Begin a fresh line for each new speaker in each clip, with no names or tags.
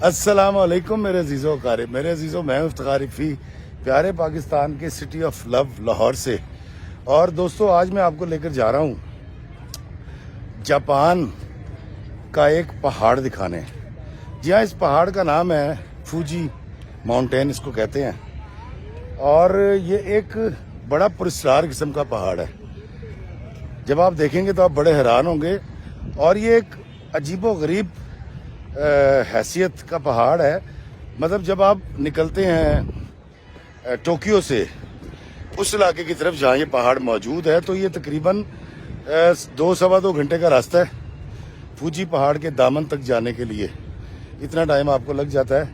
अस्सलाम वालेकुम मेरे अजीज़ों कारी, मेरे अजीज़ों, मैं इफ्तिखार इफ़ी प्यारे पाकिस्तान के सिटी ऑफ लव लाहौर से। और दोस्तों, आज मैं आपको लेकर जा रहा हूँ जापान का एक पहाड़ दिखाने। जी हाँ, इस पहाड़ का नाम है फूजी माउंटेन, इसको कहते हैं। और ये एक बड़ा पुरस्कार किस्म का पहाड़ है। जब आप देखेंगे तो आप बड़े हैरान होंगे। और ये एक अजीबो गरीब हैसियत का पहाड़ है। मतलब जब आप निकलते हैं टोक्यो से उस इलाके की तरफ जहाँ ये पहाड़ मौजूद है, तो ये तकरीबन 2-2.25 घंटे का रास्ता है फूजी पहाड़ के दामन तक जाने के लिए। इतना टाइम आपको लग जाता है।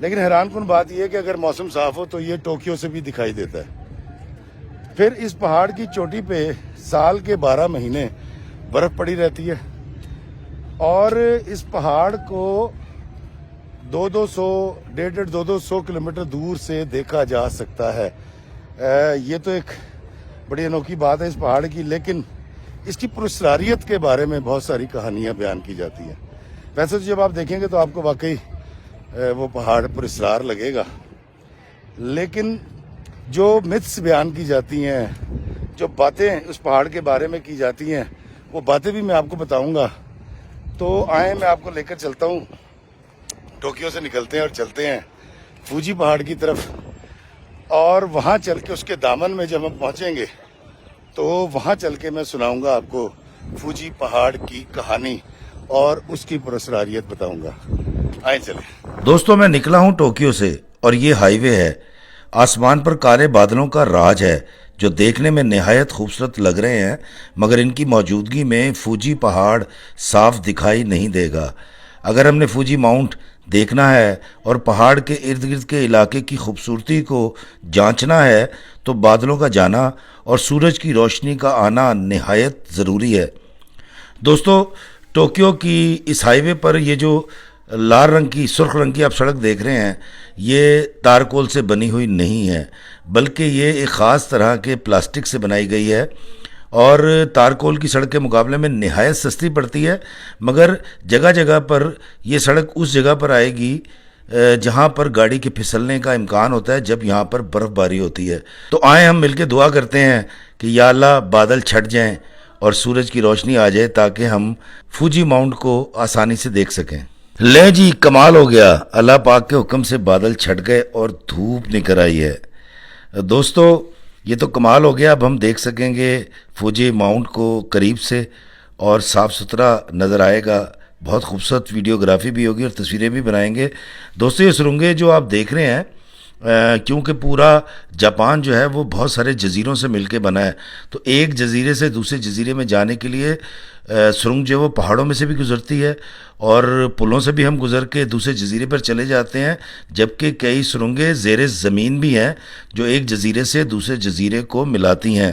लेकिन हैरानकुन बात यह है कि अगर मौसम साफ हो तो ये टोक्यो से भी दिखाई देता है। फिर इस पहाड़ की चोटी पे साल के 12 महीने बर्फ पड़ी रहती है। और इस पहाड़ को 150-200 किलोमीटर दूर से देखा जा सकता है। ये तो एक बड़ी अनोखी बात है इस पहाड़ की। लेकिन इसकी पुरस्कारियत के बारे में बहुत सारी कहानियां बयान की जाती हैं। वैसे तो जब आप देखेंगे तो आपको वाकई वो पहाड़ पुरस्कार लगेगा। लेकिन जो मिथ्स बयान की जाती हैं, जो बातें उस पहाड़ के बारे में की जाती हैं, वो बातें भी मैं आपको बताऊंगा। तो आए, मैं आपको लेकर चलता हूँ। टोक्यो से निकलते हैं और चलते हैं फूजी पहाड़ की तरफ। और वहाँ चल के उसके दामन में जब हम पहुँचेंगे तो वहाँ चल के मैं सुनाऊंगा आपको फूजी पहाड़ की कहानी और उसकी पुरस्कारियत बताऊंगा। आए चले
दोस्तों, मैं निकला हूं टोक्यो से और ये हाईवे है। आसमान पर काले बादलों का राज है जो देखने में निहायत खूबसूरत लग रहे हैं, मगर इनकी मौजूदगी में फूजी पहाड़ साफ दिखाई नहीं देगा। अगर हमने फूजी माउंट देखना है और पहाड़ के इर्द गिर्द के इलाके की खूबसूरती को जांचना है तो बादलों का जाना और सूरज की रोशनी का आना निहायत ज़रूरी है। दोस्तों, टोक्यो की इस हाईवे पर ये जो लाल रंग की, सुर्ख रंग की आप सड़क देख रहे हैं, ये तारकोल से बनी हुई नहीं है, बल्कि ये एक ख़ास तरह के प्लास्टिक से बनाई गई है। और तारकोल की सड़क के मुकाबले में निहायत सस्ती पड़ती है। मगर जगह जगह पर ये सड़क उस जगह पर आएगी जहाँ पर गाड़ी के फिसलने का इम्कान होता है जब यहाँ पर बर्फ़बारी होती है। तो आए हम मिलके दुआ करते हैं कि या अल्लाह बादल छट जाएं और सूरज की रोशनी आ जाए ताकि हम फूजी माउंट को आसानी से देख सकें। ले जी, कमाल हो गया। अल्लाह पाक के हुक्म से बादल छट गए और धूप निकल आई है। दोस्तों, ये तो कमाल हो गया। अब हम देख सकेंगे फूजी माउंट को करीब से और साफ़ सुथरा नज़र आएगा। बहुत खूबसूरत वीडियोग्राफी भी होगी और तस्वीरें भी बनाएंगे। दोस्तों, ये सुरंगें जो आप देख रहे हैं, क्योंकि पूरा जापान जो है वो बहुत सारे जज़ीरों से मिलके बना है, तो एक जज़ीरे से दूसरे जज़ीरे में जाने के लिए सुरंग जो है वो पहाड़ों में से भी गुजरती है और पुलों से भी हम गुजर के दूसरे जज़ीरे पर चले जाते हैं। जबकि कई सुरंगें ज़ेरे ज़मीन भी हैं जो एक जज़ीरे से दूसरे जज़ीरे को मिलाती हैं।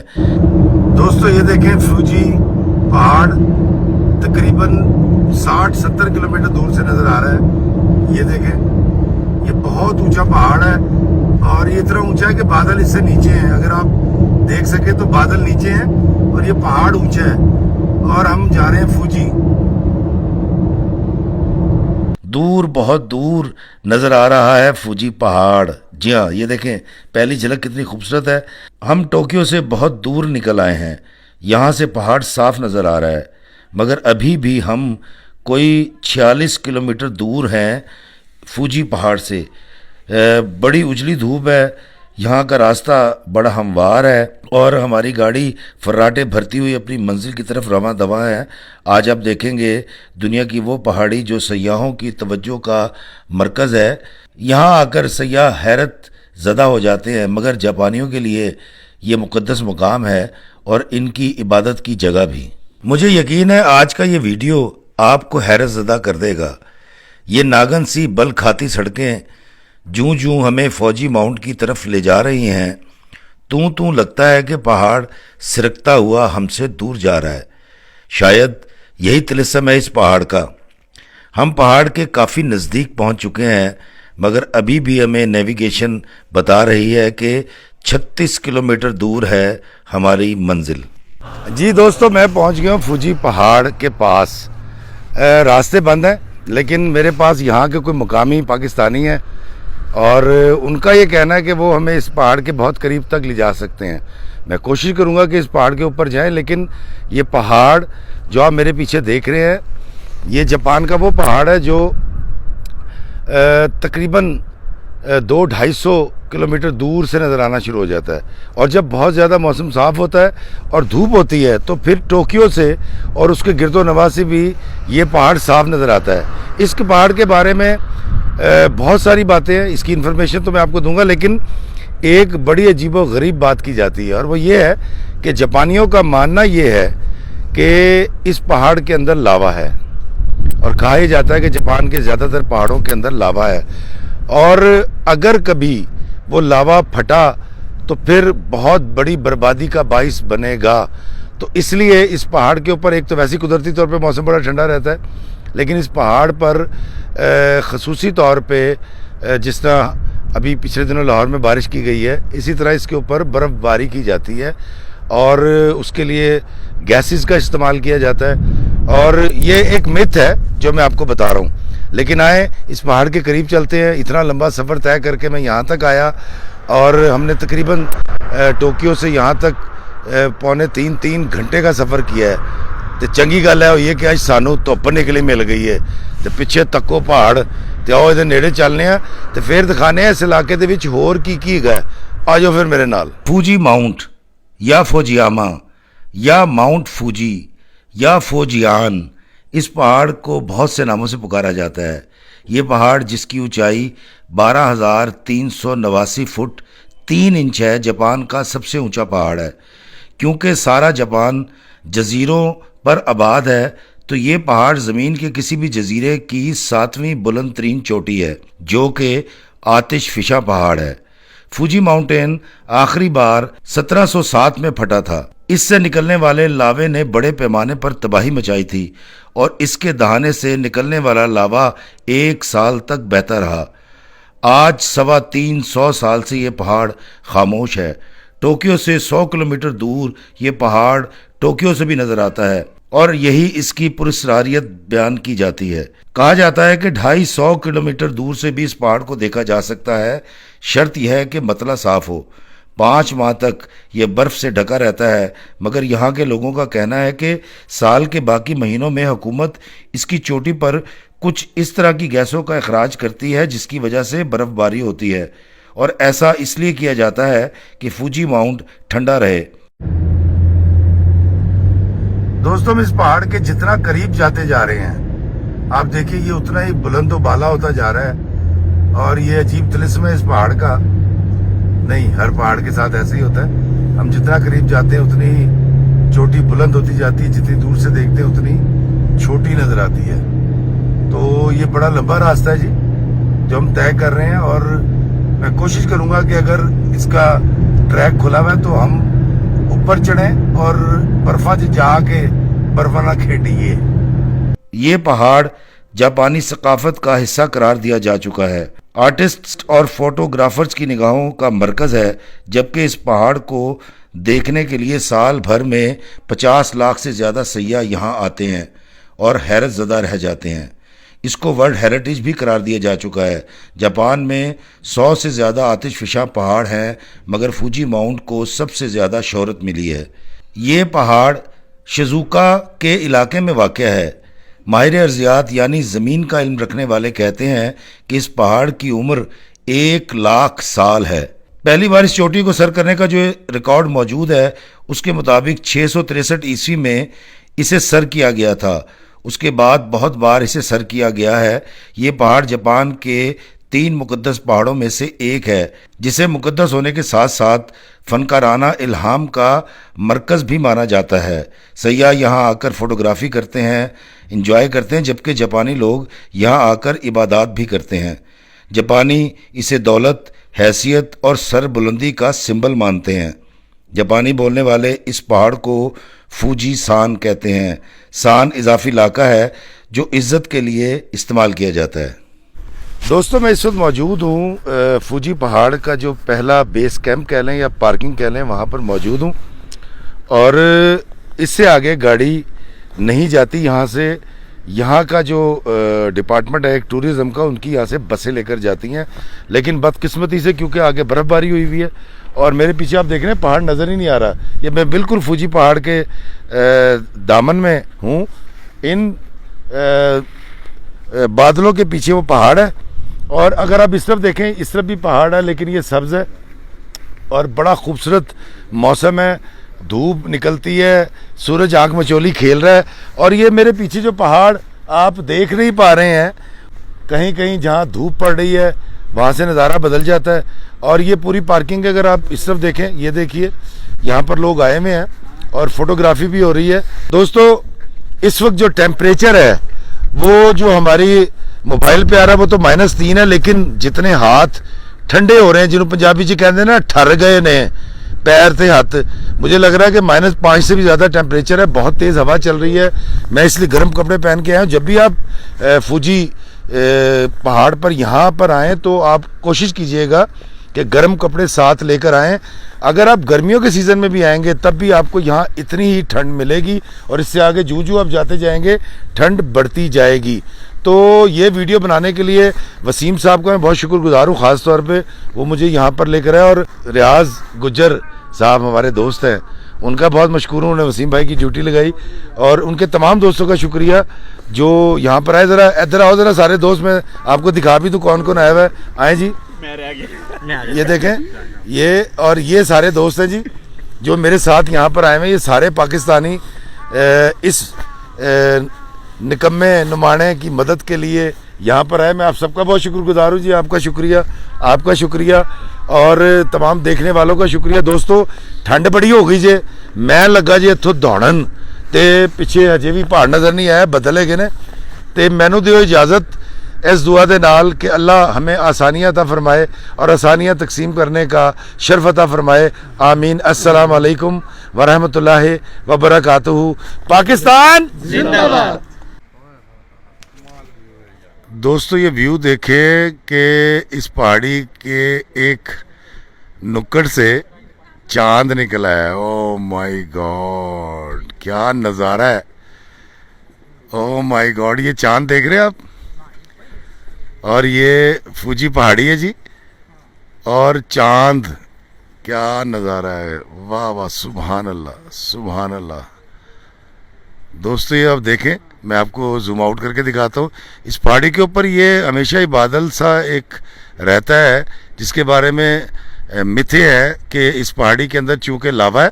दोस्तों, ये देखें फूजी पहाड़ तकरीबन 60-70 किलोमीटर दूर से नजर आ रहा है। ये देखें, ये बहुत ऊंचा पहाड़ है और ये इतना ऊंचा है कि बादल इससे नीचे हैं। अगर आप देख सके तो बादल नीचे हैं और ये पहाड़ ऊंचा है और हम जा रहे हैं फूजी।
दूर, बहुत दूर नज़र आ रहा है फूजी पहाड़। जी हाँ, ये देखें, पहली झलक कितनी खूबसूरत है। हम टोक्यो से बहुत दूर निकल आए हैं। यहाँ से पहाड़ साफ नज़र आ रहा है, मगर अभी भी हम कोई 46 किलोमीटर दूर हैं फूजी पहाड़ से। बड़ी उजली धूप है, यहाँ का रास्ता बड़ा हमवार है और हमारी गाड़ी फर्राटे भरती हुई अपनी मंजिल की तरफ रवां दवा है। आज आप देखेंगे दुनिया की वो पहाड़ी जो सयाहों की तवज्जो का मरकज़ है। यहाँ आकर सयाह हैरत ज़दा हो जाते हैं, मगर जापानियों के लिए ये मुक़द्दस मुकाम है और इनकी इबादत की जगह भी। मुझे यकीन है आज का ये वीडियो आपको हैरत ज़दा कर देगा। ये नागन सी बल खाती सड़कें जूं जूं हमें फौजी माउंट की तरफ ले जा रही हैं, तूं तूं लगता है कि पहाड़ सिरकता हुआ हमसे दूर जा रहा है। शायद यही तिलिस्म है इस पहाड़ का। हम पहाड़ के काफ़ी नज़दीक पहुंच चुके हैं, मगर अभी भी हमें नेविगेशन बता रही है कि 36 किलोमीटर दूर है हमारी मंजिल।
जी दोस्तों, मैं पहुंच गया हूँ फूजी पहाड़ के पास। रास्ते बंद हैं, लेकिन मेरे पास यहाँ के कोई मुकामी पाकिस्तानी हैं और उनका ये कहना है कि वो हमें इस पहाड़ के बहुत करीब तक ले जा सकते हैं। मैं कोशिश करूँगा कि इस पहाड़ के ऊपर जाएं, लेकिन ये पहाड़ जो आप मेरे पीछे देख रहे हैं, ये जापान का वो पहाड़ है जो तकरीबन 200-250 किलोमीटर दूर से नज़र आना शुरू हो जाता है। और जब बहुत ज़्यादा मौसम साफ़ होता है और धूप होती है तो फिर टोक्यो से और उसके गिरदो नवा से भी ये पहाड़ साफ नज़र आता है। इस पहाड़ के बारे में बहुत सारी बातें हैं, इसकी इन्फॉर्मेशन तो मैं आपको दूंगा, लेकिन एक बड़ी अजीबो गरीब बात की जाती है और वो ये है कि जापानियों का मानना ये है कि इस पहाड़ के अंदर लावा है और कहा ही जाता है कि जापान के ज़्यादातर पहाड़ों के अंदर लावा है और अगर कभी वो लावा फटा तो फिर बहुत बड़ी बर्बादी का बाइस बनेगा। तो इसलिए इस पहाड़ के ऊपर एक तो वैसे कुदरती तौर पे मौसम बड़ा ठंडा रहता है, लेकिन इस पहाड़ पर ख़ुसूसी तौर पे जिस तरह अभी पिछले दिनों लाहौर में बारिश की गई है, इसी तरह इसके ऊपर बर्फ़बारी की जाती है और उसके लिए गैसेस का इस्तेमाल किया जाता है। और ये एक मिथ है जो मैं आपको बता रहा हूँ। लेकिन आए इस पहाड़ के करीब चलते हैं। इतना लंबा सफ़र तय करके मैं यहाँ तक आया और हमने तकरीबन टोक्यो से यहाँ तक पौने 3 घंटे का सफ़र किया है। तो चंगी गल है ये कि अज सानू धुप निकली मिल गई है तो पिछे तक्को पहाड़ तो आओ इहदे नेड़े चलने आ तो फिर दिखाने इस इलाके दे विच होर की है। आ जाओ फिर मेरे नाल।
फूजी माउंट या फुजियामा या माउंट फूजी या फुजियान, इस पहाड़ को बहुत से नामों से पुकारा जाता है। ये पहाड़ जिसकी ऊंचाई 12,389 फुट 3 इंच है, जापान का सबसे ऊंचा पहाड़ है। क्योंकि सारा जापान जजीरों पर आबाद है तो ये पहाड़ ज़मीन के किसी भी जजीरे की 7वीं बुलंद तरीन चोटी है, जो कि आतिश फिशा पहाड़ है। फूजी माउंटेन आखिरी बार 1707 में फटा था। इससे निकलने वाले लावे ने बड़े पैमाने पर तबाही मचाई थी और इसके दहाने से निकलने वाला लावा 1 साल तक बहता रहा। आज 325 साल से ये पहाड़ खामोश है। टोक्यो से 100 किलोमीटर दूर ये पहाड़ टोक्यो से भी नजर आता है और यही इसकी पुरस्कारियत बयान की जाती है। कहा जाता है कि 250 किलोमीटर दूर से भी इस पहाड़ को देखा जा सकता है। शर्त यह है कि मतला साफ हो। 5 माह तक ये बर्फ से ढका रहता है, मगर यहाँ के लोगों का कहना है कि साल के बाकी महीनों में हुकूमत इसकी चोटी पर कुछ इस तरह की गैसों का अखराज करती है जिसकी वजह से बर्फबारी होती है और ऐसा इसलिए किया जाता है कि फूजी माउंट ठंडा रहे।
दोस्तों, हम इस पहाड़ के जितना करीब जाते जा रहे हैं, आप देखिए ये उतना ही बुलंद व बाला होता जा रहा है और ये अजीब तिलिस्म है इस पहाड़ का। नहीं, हर पहाड़ के साथ ऐसे ही होता है। हम जितना करीब जाते हैं उतनी ही चोटी बुलंद होती जाती है, जितनी दूर से देखते हैं उतनी छोटी नजर आती है। तो ये बड़ा लंबा रास्ता है जी जो हम तय कर रहे हैं और मैं कोशिश करूंगा कि अगर इसका ट्रैक खुला हुआ है तो हम ऊपर चढ़ें और बर्फा से जाके बर्फाना खेटिए।
ये पहाड़ जापानी सकाफत का हिस्सा करार दिया जा चुका है। आर्टिस्ट और फोटोग्राफर्स की निगाहों का मरकज है, जबकि इस पहाड़ को देखने के लिए साल भर में 50 लाख से ज़्यादा सयाह यहाँ आते हैं और हैरत ज़दा रह जाते हैं। इसको वर्ल्ड हेरिटेज भी करार दिया जा चुका है। जापान में 100 से ज़्यादा आतिशफिशा पहाड़ हैं, मगर फूजी माउंट को सबसे ज़्यादा शोहरत मिली है। ये पहाड़ शिजुका के इलाके में वाक़या है। माहिर अर्जियात यानी ज़मीन का इल्म रखने वाले कहते हैं कि इस पहाड़ की उम्र 1 लाख साल है। पहली बार इस चोटी को सर करने का जो रिकॉर्ड मौजूद है उसके मुताबिक 663 ईस्वी में इसे सर किया गया था। उसके बाद बहुत बार इसे सर किया गया है। ये पहाड़ जापान के 3 मुकद्दस पहाड़ों में से एक है, जिसे मुकद्दस होने के साथ साथ फनकाराना इल्हाम का मरकज़ भी माना जाता है। सयाह यहाँ आकर फोटोग्राफी करते हैं, इंजॉय करते हैं, जबकि जापानी लोग यहाँ आकर इबादत भी करते हैं। जापानी इसे दौलत, हैसियत और सरबुलंदी का सिंबल मानते हैं। जापानी बोलने वाले इस पहाड़ को फूजी सान कहते हैं। सान इजाफी इलाका है जो इज्जत के लिए इस्तेमाल किया जाता है।
दोस्तों, मैं इस वक्त मौजूद हूँ फूजी पहाड़ का जो पहला बेस कैंप कह लें या पार्किंग कह लें, वहाँ पर मौजूद हूँ और इससे आगे गाड़ी नहीं जाती। यहाँ से यहाँ का जो डिपार्टमेंट है एक टूरिज़्म का, उनकी यहाँ से बसें लेकर जाती हैं। लेकिन बदकिस्मती से क्योंकि आगे बर्फ़बारी हुई हुई है और मेरे पीछे आप देख रहे हैं पहाड़ नज़र ही नहीं आ रहा। ये मैं बिल्कुल फूजी पहाड़ के दामन में हूँ। इन बादलों के पीछे वो पहाड़ है और अगर आप इस तरफ देखें, इस तरफ भी पहाड़ है लेकिन ये सब्ज़ है और बड़ा खूबसूरत मौसम है। धूप निकलती है, सूरज आंख मचोली खेल रहा है और ये मेरे पीछे जो पहाड़ आप देख नहीं पा रहे हैं, कहीं कहीं जहाँ धूप पड़ रही है वहाँ से नज़ारा बदल जाता है। और ये पूरी पार्किंग अगर आप इस तरफ देखें, ये देखिए यहाँ पर लोग आए हुए हैं और फोटोग्राफी भी हो रही है। दोस्तों इस वक्त जो टेम्परेचर है वो जो हमारी मोबाइल पे आ रहा है वो तो -3 है, लेकिन जितने हाथ ठंडे हो रहे हैं, जिन्होंने पंजाबी जी कहते हैं ना ठर गए ने पैर थे हाथ, मुझे लग रहा है कि -5 से भी ज़्यादा टेम्परेचर है। बहुत तेज़ हवा चल रही है, मैं इसलिए गर्म कपड़े पहन के आया हूँ। जब भी आप फूजी पहाड़ पर यहाँ पर आएँ तो आप कोशिश कीजिएगा कि गर्म कपड़े साथ लेकर आएँ। अगर आप गर्मियों के सीज़न में भी आएंगे तब भी आपको यहाँ इतनी ही ठंड मिलेगी और इससे आगे जूं जूं आप जाते जाएंगे ठंड बढ़ती जाएगी। तो ये वीडियो बनाने के लिए वसीम साहब का मैं बहुत शुक्रगुजार हूँ, ख़ास तौर पे वो मुझे यहाँ पर लेकर आए। और रियाज गुज्जर साहब हमारे दोस्त हैं, उनका बहुत मशकूर हूँ, उन्होंने वसीम भाई की ड्यूटी लगाई। और उनके तमाम दोस्तों का शुक्रिया जो यहाँ पर आए। ज़रा इधर आओ, ज़रा सारे दोस्त, मैं आपको दिखा भी दूँ कौन कौन आया हुआ है। आए जी,
मैं रह गया।
ये देखें, ये और ये सारे दोस्त हैं जी जो मेरे साथ यहाँ पर आए हुए हैं। ये सारे पाकिस्तानी इस निकम्मे नुमाने की मदद के लिए यहाँ पर आए। मैं आप सबका बहुत शुक्रगुजार हूँ जी, आपका शुक्रिया, आपका शुक्रिया और तमाम देखने वालों का शुक्रिया। दोस्तों ठंड बड़ी हो गई जे, मैं लगा जी इत्थों दौड़न ते पिछे अजे भी पहाड़ नज़र नहीं आया, बदले गए ने। ते मैनू दिओ इजाज़त इस दुआ दे नाल कि अल्लाह हमें आसानियाँ अता फरमाए और आसानियाँ तकसीम करने का शर्फ अता फरमाए। आमीन। अस्सलाम वालेकुम व रहमतुल्लाहि व बरकातुहू। पाकिस्तान
जिंदाबाद।
दोस्तों ये व्यू देखे कि इस पहाड़ी के एक नुक्कड़ से चांद निकला है। ओ माय गॉड, क्या नज़ारा है। ओ माय गॉड, ये चांद देख रहे हैं आप और ये फूजी पहाड़ी है जी और चांद, क्या नज़ारा है। वाह वाह, सुभान अल्लाह, सुभान अल्लाह। दोस्तों ये आप देखें, मैं आपको जूम आउट करके दिखाता हूँ। इस पहाड़ी के ऊपर ये हमेशा ही बादल सा एक रहता है जिसके बारे में मिथे है कि इस पहाड़ी के अंदर चूँकि लावा है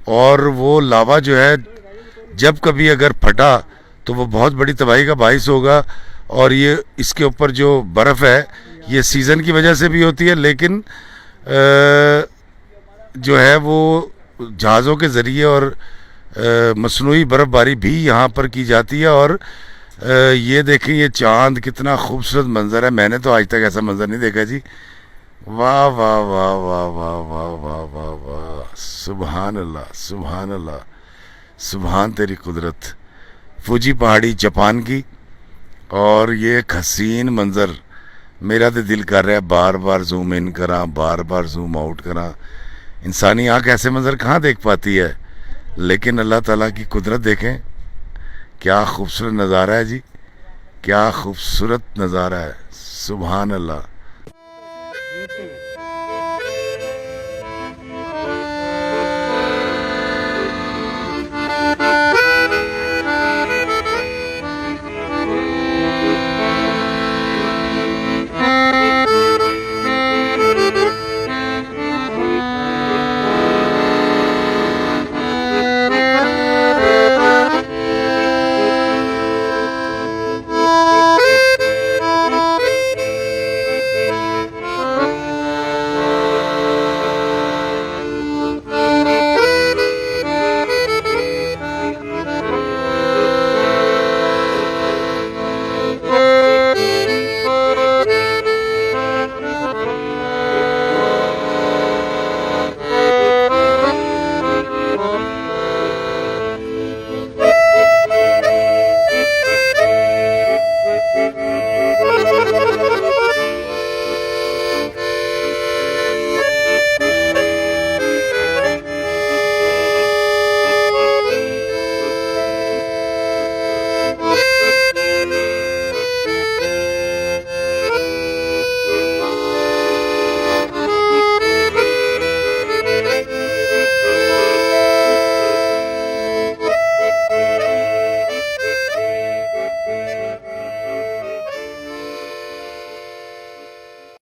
और वो लावा जो है जब कभी अगर फटा तो वो बहुत बड़ी तबाही का बाइस होगा। और ये इसके ऊपर जो बर्फ़ है ये सीज़न की वजह से भी होती है, लेकिन जो है वो जहाज़ों के ज़रिए और मसनूई बर्फ़बारी भी यहाँ पर की जाती है। और ये देखें, ये चांद कितना खूबसूरत मंज़र है, मैंने तो आज तक ऐसा मंज़र नहीं देखा जी। वाह वाह वाह वाह वाह वाह वाह वाह वाह, सुभान अल्लाह, सुभान अल्लाह, सुभान तेरी कुदरत। फूजी पहाड़ी जापान की और ये एक हसीन मंज़र, मेरा तो दिल कर रहा है बार बार जूम इन करा, बार बार जूम आउट करा। इंसानी आँख ऐसे मंज़र कहाँ देख पाती है, लेकिन अल्लाह ताला की कुदरत देखें, क्या खूबसूरत नज़ारा है जी, क्या खूबसूरत नज़ारा है। सुभान अल्लाह।